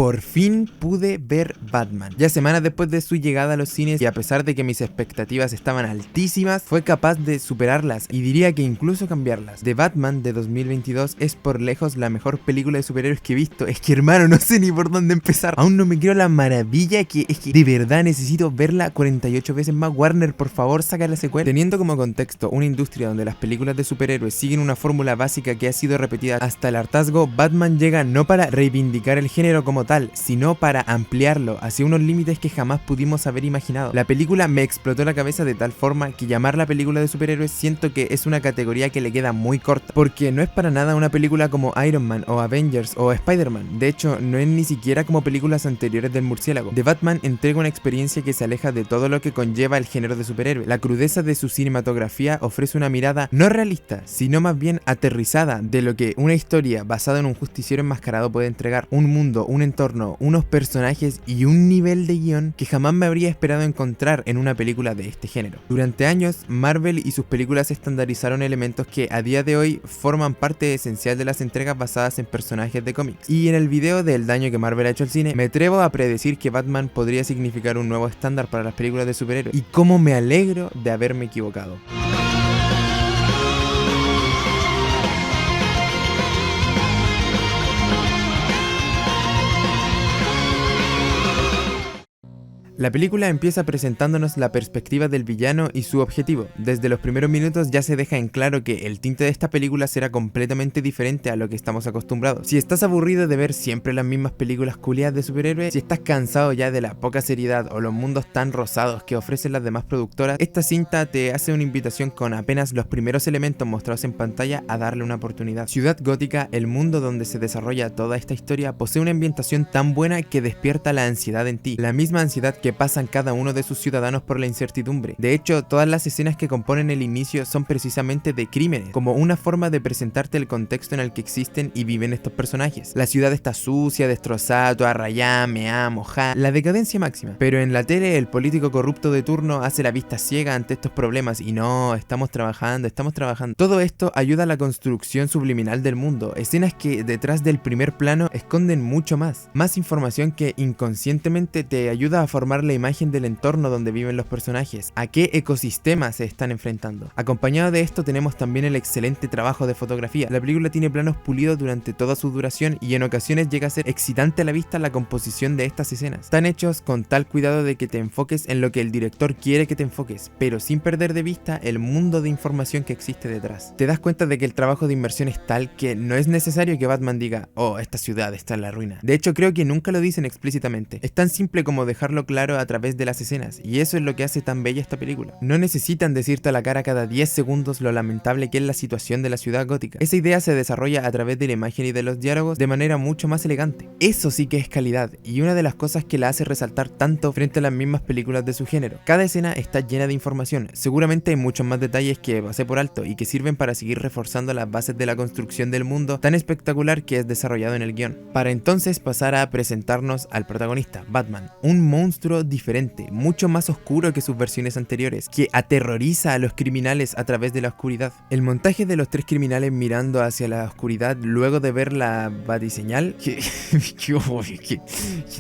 por fin pude ver Batman. Ya semanas después de su llegada a los cines, y a pesar de que mis expectativas estaban altísimas, fue capaz de superarlas y diría que incluso cambiarlas. The Batman de 2022 es por lejos la mejor película de superhéroes que he visto. Es que, hermano, no sé ni por dónde empezar. Aún no me creo la maravilla que es, que de verdad necesito verla 48 veces más. Warner, por favor, saca la secuela. Teniendo como contexto una industria donde las películas de superhéroes siguen una fórmula básica que ha sido repetida hasta el hartazgo, Batman llega no para reivindicar el género como tal, sino para ampliarlo hacia unos límites que jamás pudimos haber imaginado. La película me explotó la cabeza de tal forma que llamarla película de superhéroes siento que es una categoría que le queda muy corta, porque no es para nada una película como Iron Man o Avengers o Spider-Man. De hecho, no es ni siquiera como películas anteriores del murciélago. The Batman entrega una experiencia que se aleja de todo lo que conlleva el género de superhéroe. La crudeza de su cinematografía ofrece una mirada no realista, sino más bien aterrizada de lo que una historia basada en un justiciero enmascarado puede entregar. Un mundo, un entorno, unos personajes y un nivel de guión que jamás me habría esperado encontrar en una película de este género. Durante años, Marvel y sus películas estandarizaron elementos que a día de hoy forman parte esencial de las entregas basadas en personajes de cómics. Y en el video del daño que Marvel ha hecho al cine, me atrevo a predecir que Batman podría significar un nuevo estándar para las películas de superhéroes. Y cómo me alegro de haberme equivocado. La película empieza presentándonos la perspectiva del villano y su objetivo. Desde los primeros minutos ya se deja en claro que el tinte de esta película será completamente diferente a lo que estamos acostumbrados. Si estás aburrido de ver siempre las mismas películas culiadas de superhéroes, si estás cansado ya de la poca seriedad o los mundos tan rosados que ofrecen las demás productoras, esta cinta te hace una invitación con apenas los primeros elementos mostrados en pantalla a darle una oportunidad. Ciudad Gótica, el mundo donde se desarrolla toda esta historia, posee una ambientación tan buena que despierta la ansiedad en ti, la misma ansiedad que pasan cada uno de sus ciudadanos por la incertidumbre. De hecho, todas las escenas que componen el inicio son precisamente de crímenes, como una forma de presentarte el contexto en el que existen y viven estos personajes. La ciudad está sucia, destrozada, toda rayada, meada, mojada, la decadencia máxima. Pero en la tele, el político corrupto de turno hace la vista ciega ante estos problemas y no, estamos trabajando. Todo esto ayuda a la construcción subliminal del mundo, escenas que detrás del primer plano esconden mucho más información que inconscientemente te ayuda a formar la imagen del entorno donde viven los personajes, a qué ecosistemas se están enfrentando. Acompañado de esto tenemos también el excelente trabajo de fotografía. La película tiene planos pulidos durante toda su duración y en ocasiones llega a ser excitante a la vista la composición de estas escenas. Están hechos con tal cuidado de que te enfoques en lo que el director quiere que te enfoques, pero sin perder de vista el mundo de información que existe detrás. Te das cuenta de que el trabajo de inmersión es tal que no es necesario que Batman diga, oh, esta ciudad está en la ruina. De hecho, creo que nunca lo dicen explícitamente. Es tan simple como dejarlo claro a través de las escenas, y eso es lo que hace tan bella esta película. No necesitan decirte a la cara cada 10 segundos lo lamentable que es la situación de la ciudad gótica. Esa idea se desarrolla a través de la imagen y de los diálogos de manera mucho más elegante. Eso sí que es calidad, y una de las cosas que la hace resaltar tanto frente a las mismas películas de su género. Cada escena está llena de información, seguramente hay muchos más detalles que pasé por alto y que sirven para seguir reforzando las bases de la construcción del mundo tan espectacular que es desarrollado en el guión. Para entonces pasar a presentarnos al protagonista, Batman, un monstruo diferente, mucho más oscuro que sus versiones anteriores, que aterroriza a los criminales a través de la oscuridad. El montaje de los tres criminales mirando hacia la oscuridad luego de ver la batiseñal, que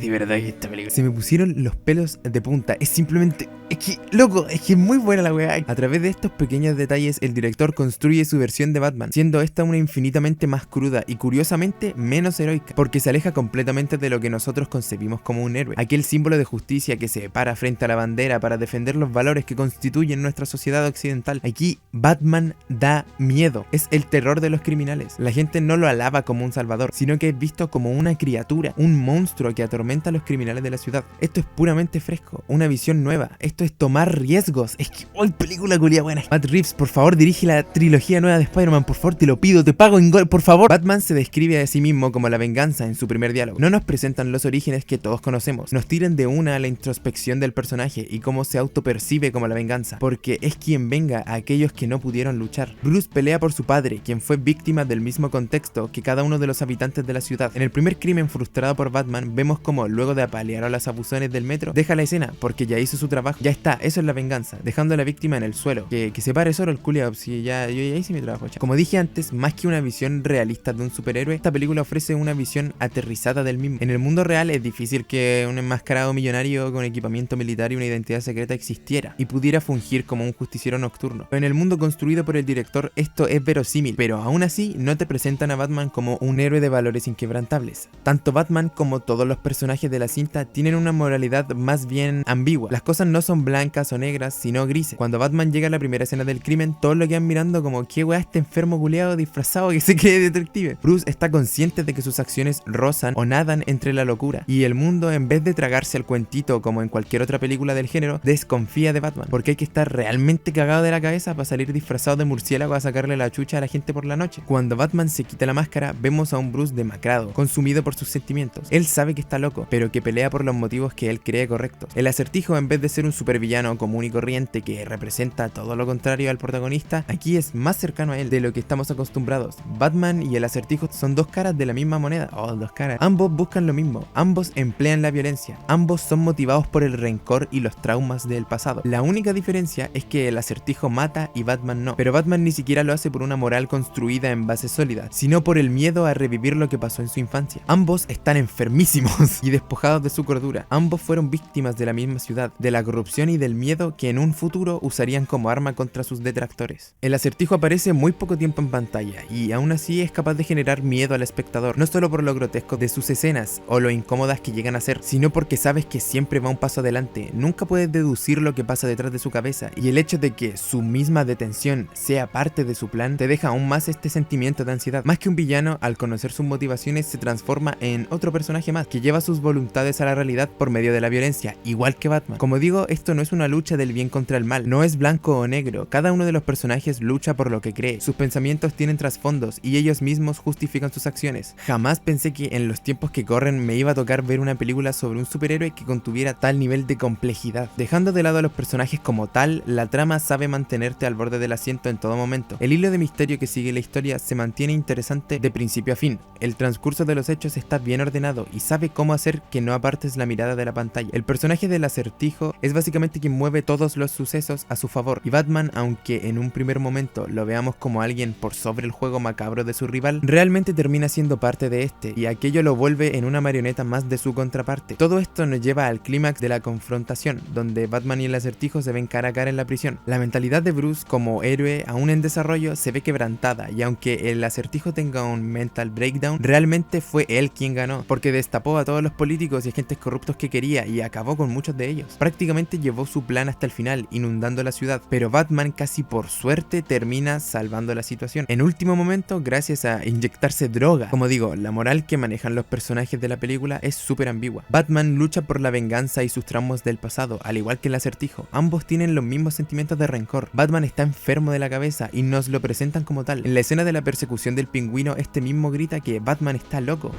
de verdad que esta película se me pusieron los pelos de punta. Es simplemente, es que es muy buena la weá. A través de estos pequeños detalles el director construye su versión de Batman, siendo esta una infinitamente más cruda y curiosamente menos heroica, porque se aleja completamente de lo que nosotros concebimos como un héroe, aquel símbolo de justicia que se para frente a la bandera para defender los valores que constituyen nuestra sociedad occidental. Aquí Batman da miedo, es el terror de los criminales. La gente no lo alaba como un salvador, sino que es visto como una criatura, un monstruo que atormenta a los criminales de la ciudad. Esto es puramente fresco, una visión nueva, esto es tomar riesgos. Es que hoy película culia buena. Matt Reeves, por favor, dirige la trilogía nueva de Spider-Man, por favor, te lo pido, te pago en gol, por favor. Batman se describe a sí mismo como la venganza en su primer diálogo. No nos presentan los orígenes que todos conocemos, nos tiran de una a la introspección del personaje y cómo se autopercibe como la venganza, porque es quien venga a aquellos que no pudieron luchar. Bruce pelea por su padre, quien fue víctima del mismo contexto que cada uno de los habitantes de la ciudad. En el primer crimen frustrado por Batman, vemos como luego de apalear a los abusones del metro, deja la escena porque ya hizo su trabajo. Ya está, eso es la venganza, dejando a la víctima en el suelo. Que se pare solo el culiao, si yo ya hice mi trabajo, chaval. Como dije antes, más que una visión realista de un superhéroe, esta película ofrece una visión aterrizada del mismo. En el mundo real es difícil que un enmascarado millonario con equipamiento militar y una identidad secreta existiera y pudiera fungir como un justiciero nocturno. En el mundo construido por el director esto es verosímil, pero aún así no te presentan a Batman como un héroe de valores inquebrantables. Tanto Batman como todos los personajes de la cinta tienen una moralidad más bien ambigua. Las cosas no son blancas o negras, sino grises. Cuando Batman llega a la primera escena del crimen, todos lo quedan mirando como ¿qué weá este enfermo culiado disfrazado que se cree detective? Bruce está consciente de que sus acciones rozan o nadan entre la locura, y el mundo, en vez de tragarse al cuentito como en cualquier otra película del género, desconfía de Batman, porque hay que estar realmente cagado de la cabeza para salir disfrazado de murciélago a sacarle la chucha a la gente por la noche. Cuando Batman se quita la máscara, vemos a un Bruce demacrado, consumido por sus sentimientos. Él sabe que está loco, pero que pelea por los motivos que él cree correctos. El Acertijo, en vez de ser un supervillano común y corriente que representa todo lo contrario al protagonista, aquí es más cercano a él de lo que estamos acostumbrados. Batman y el Acertijo son dos caras de la misma moneda. Oh, dos caras. Ambos buscan lo mismo, ambos emplean la violencia, ambos son motivados por el rencor y los traumas del pasado. La única diferencia es que el Acertijo mata y Batman no, pero Batman ni siquiera lo hace por una moral construida en bases sólidas, sino por el miedo a revivir lo que pasó en su infancia. Ambos están enfermísimos y despojados de su cordura. Ambos fueron víctimas de la misma ciudad, de la corrupción y del miedo que en un futuro usarían como arma contra sus detractores. El Acertijo aparece muy poco tiempo en pantalla y aún así es capaz de generar miedo al espectador, no solo por lo grotesco de sus escenas o lo incómodas que llegan a ser, sino porque sabes que siempre va un paso adelante, nunca puedes deducir lo que pasa detrás de su cabeza, y el hecho de que su misma detención sea parte de su plan te deja aún más este sentimiento de ansiedad. Más que un villano, al conocer sus motivaciones se transforma en otro personaje más, que lleva sus voluntades a la realidad por medio de la violencia, igual que Batman. Como digo, esto no es una lucha del bien contra el mal, no es blanco o negro, cada uno de los personajes lucha por lo que cree, sus pensamientos tienen trasfondos y ellos mismos justifican sus acciones. Jamás pensé que en los tiempos que corren me iba a tocar ver una película sobre un superhéroe que contuviera tal nivel de complejidad. Dejando de lado a los personajes como tal, la trama sabe mantenerte al borde del asiento en todo momento. El hilo de misterio que sigue la historia se mantiene interesante de principio a fin. El transcurso de los hechos está bien ordenado y sabe cómo hacer que no apartes la mirada de la pantalla. El personaje del Acertijo es básicamente quien mueve todos los sucesos a su favor, y Batman, aunque en un primer momento lo veamos como alguien por sobre el juego macabro de su rival, realmente termina siendo parte de este, y aquello lo vuelve en una marioneta más de su contraparte. Todo esto nos lleva al clímax de la confrontación, donde Batman y el Acertijo se ven cara a cara en la prisión. La mentalidad de Bruce como héroe, aún en desarrollo, se ve quebrantada, y aunque el Acertijo tenga un mental breakdown, realmente fue él quien ganó, porque destapó a todos los políticos y agentes corruptos que quería y acabó con muchos de ellos. Prácticamente llevó su plan hasta el final, inundando la ciudad, pero Batman casi por suerte termina salvando la situación. En último momento, gracias a inyectarse droga. Como digo, la moral que manejan los personajes de la película es súper ambigua. Batman lucha por la venganza y sus traumas del pasado, al igual que el Acertijo. Ambos tienen los mismos sentimientos de rencor. Batman está enfermo de la cabeza y nos lo presentan como tal. En la escena de la persecución del pingüino, este mismo grita que Batman está loco.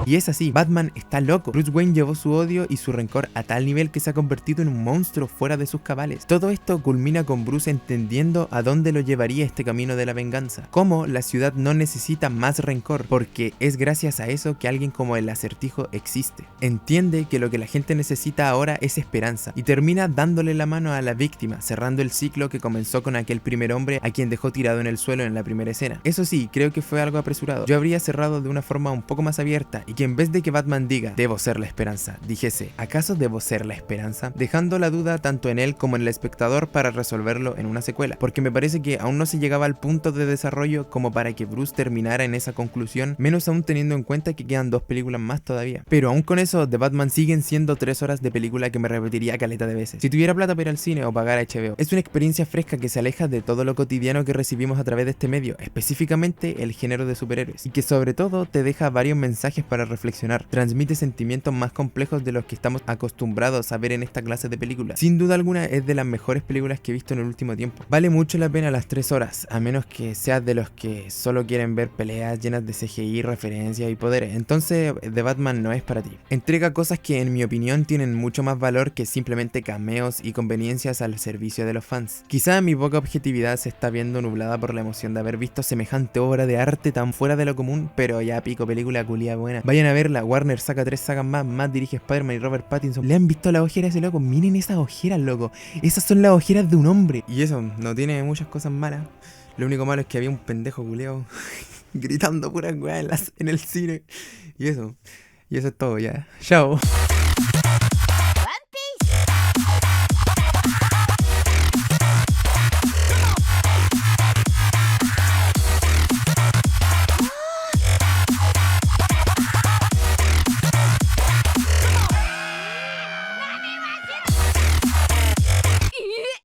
Y es así, Batman está loco. Bruce Wayne llevó su odio y su rencor a tal nivel que se ha convertido en un monstruo fuera de sus cabales. Todo esto culmina con Bruce entendiendo a dónde lo llevaría este camino de la venganza. Cómo la ciudad no necesita más rencor, porque es gracias a eso que alguien como el Acertijo existe. Entiende que lo que la gente necesita ahora es esperanza, y termina dándole la mano a la víctima, cerrando el ciclo que comenzó con aquel primer hombre a quien dejó tirado en el suelo en la primera escena. Eso sí, creo que fue algo apresurado. Yo habría cerrado de una forma un poco más abierta, y que en vez de que Batman diga debo ser la esperanza, dijese ¿acaso debo ser la esperanza? Dejando la duda tanto en él como en el espectador para resolverlo en una secuela, porque me parece que aún no se llegaba al punto de desarrollo como para que Bruce terminara en esa conclusión, menos aún teniendo en cuenta que quedan 2 películas más todavía. Pero aún con eso, The Batman siguen siendo 3 horas de película que me repetiría caleta de veces. Si tuviera plata para ir al cine o pagar a HBO, es una experiencia fresca que se aleja de todo lo cotidiano que recibimos a través de este medio, específicamente el género de superhéroes, y que sobre todo te deja varios mensajes para reflexionar, transmite sentimientos más complejos de los que estamos acostumbrados a ver en esta clase de películas. Sin duda alguna es de las mejores películas que he visto en el último tiempo. Vale mucho la pena las 3 horas, a menos que seas de los que solo quieren ver peleas llenas de CGI, referencias y poderes. Entonces The Batman no es para ti. Entrega cosas que en mi opinión tienen mucho más valor que simplemente cameos y conveniencias al servicio de los fans. Quizá mi poca objetividad se está viendo nublada por la emoción de haber visto semejante obra de arte tan fuera de lo común, pero ya pico, película culia buena. Vayan a verla, Warner saca 3 sagas más, Matt dirige Spider-Man y Robert Pattinson. ¿Le han visto las ojeras a ese loco? Miren esas ojeras, loco. Esas son las ojeras de un hombre. Y eso, no tiene muchas cosas malas. Lo único malo es que había un pendejo culeado gritando puras weas en el cine. Y eso es todo ya. Chao.